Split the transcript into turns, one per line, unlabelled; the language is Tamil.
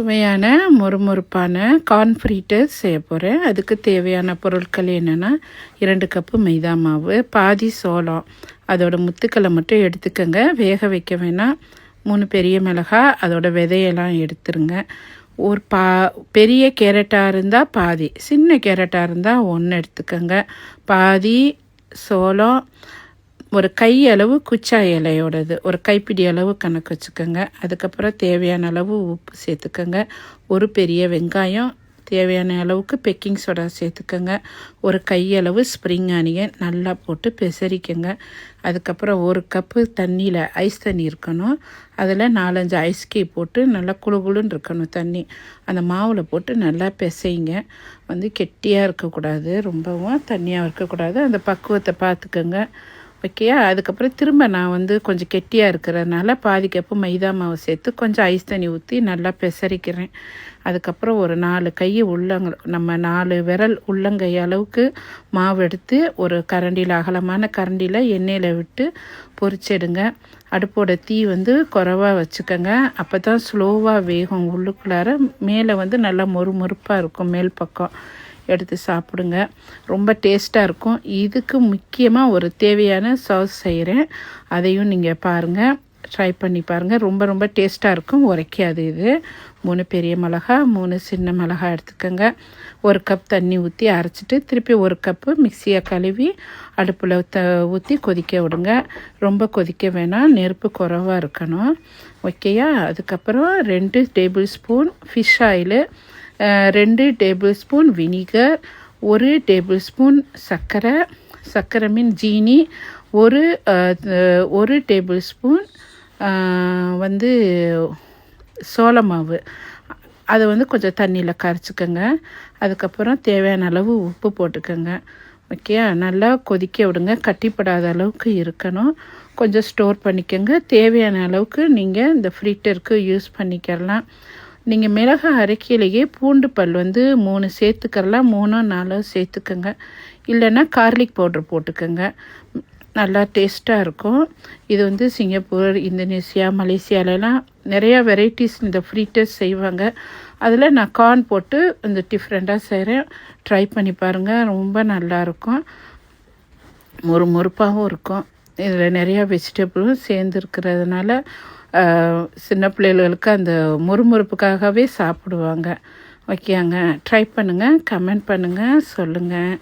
சுவையான மொறுமொறுப்பான கார்ன் ஃப்ரீட்டர்ஸ் செய்ய போகிறேன். அதுக்கு தேவையான பொருட்கள் என்னென்னா 2 கப்பு மைதா மாவு, பாதி சோளம், அதோட முத்துக்களை மட்டும் எடுத்துக்கோங்க. வேக வைக்க வேணாம். 3 பெரிய மிளகாய், அதோட விதையெல்லாம் எடுத்துருங்க. ஒரு பெரிய கேரட்டாக இருந்தால் பாதி, சின்ன கேரட்டாக இருந்தால் 1 எடுத்துக்கோங்க. பாதி சோளம், ஒரு கை அளவு குச்சா இலையோடது, ஒரு கைப்பிடி அளவு கணக்கு வச்சுக்கோங்க. அதுக்கப்புறம் தேவையான அளவு உப்பு சேர்த்துக்கோங்க. ஒரு பெரிய வெங்காயம், தேவையான அளவுக்கு பேக்கிங் சோடா சேர்த்துக்கோங்க. ஒரு கையளவு ஸ்ப்ரிங் ஆனியன் நல்லா போட்டு பெசரிக்கோங்க. அதுக்கப்புறம் 1 கப்பு தண்ணியில் ஐஸ் தண்ணி இருக்கணும். அதில் 4-5 ஐஸ் கீப் போட்டு நல்லா குளுகுளுன்னு இருக்கணும் தண்ணி. அந்த மாவில் போட்டு நல்லா பிசைங்க. கெட்டியாக இருக்கக்கூடாது, ரொம்பவும் தண்ணியாக இருக்கக்கூடாது. அந்த பக்குவத்தை பார்த்துக்கோங்க. ஓகேயா? அதுக்கப்புறம் திரும்ப நான் கொஞ்சம் கெட்டியாக இருக்கிறதுனால பாதி கப்பு மைதா மாவு சேர்த்து கொஞ்சம் ஐஸ் தண்ணி ஊற்றி நல்லா பெசரிக்கிறேன். அதுக்கப்புறம் ஒரு 4 கை நம்ம 4 விரல் உள்ளங்கை அளவுக்கு மாவு எடுத்து ஒரு கரண்டியில், அகலமான கரண்டியில் எண்ணெயில் விட்டு பொரிச்செடுங்க. அடுப்போட தீ குறைவாக வச்சுக்கோங்க. அப்போ தான் ஸ்லோவாக வேகும். உள்ளுக்குள்ளார மேலே நல்லா மொறுமொறுப்பாக இருக்கும். மேல் பக்கம் எடுத்து சாப்பிடுங்க. ரொம்ப டேஸ்ட்டாக இருக்கும். இதுக்கு முக்கியமாக ஒரு தேவையான சாஸ் செய்கிறேன். அதையும் நீங்கள் பாருங்கள், ட்ரை பண்ணி பாருங்கள். ரொம்ப ரொம்ப டேஸ்ட்டாக இருக்கும், உரைக்காது. இது 3 பெரிய மிளகாய், 3 சின்ன மிளகாய் எடுத்துக்கோங்க. 1 கப் தண்ணி ஊற்றி அரைச்சிட்டு திருப்பி 1 கப்பு மிக்சியை கழுவி அடுப்பில் ஊற்றி கொதிக்க விடுங்க. ரொம்ப கொதிக்க வேணாம், நெருப்பு குறைவாக இருக்கணும். ஓகேயா? அதுக்கப்புறம் 2 table spoon fish oil, 2 table spoon vinegar, 1 table spoon சர்க்கரை மீன் ஜீனி, ஒரு டேபிள் ஸ்பூன் சோள மாவு. அதை கொஞ்சம் தண்ணியில் கரைச்சிக்கோங்க. அதுக்கப்புறம் தேவையான அளவு உப்பு போட்டுக்கோங்க. ஓகே, நல்லா கொதிக்க விடுங்க. கட்டிப்படாத அளவுக்கு இருக்கணும். கொஞ்சம் ஸ்டோர் பண்ணிக்கோங்க. தேவையான அளவுக்கு நீங்கள் இந்த ஃப்ரீட்டருக்கு யூஸ் பண்ணிக்கலாம். நீங்கள் மிளகாய் அரைக்கையிலேயே பூண்டு பல் 3 சேர்த்துக்கலாம், 3-4 சேர்த்துக்கோங்க. இல்லைன்னா கார்லிக் பவுட்ரு போட்டுக்கோங்க. நல்லா டேஸ்ட்டாக இருக்கும். இது சிங்கப்பூர், இந்தோனேசியா, மலேசியாலலாம் நிறையா வெரைட்டிஸ் இந்த ஃப்ரீட்டர்ஸ் செய்வாங்க. அதில் நான் கார்ன் போட்டு டிஃப்ரெண்ட்டாக செய்கிறேன். ட்ரை பண்ணி பாருங்கள், ரொம்ப நல்லாயிருக்கும். மொறுமொறுப்பாகவும் இருக்கும். இதில் நிறையா வெஜிடபிளும் சேர்ந்துருக்கிறதுனால சின்ன பிள்ளைகளுக்கு அந்த முறுமுறுப்புக்காகவே சாப்பிடுவாங்க. ஓகேங்க? ட்ரை பண்ணுங்கள், கமெண்ட் பண்ணுங்கள், சொல்லுங்கள்.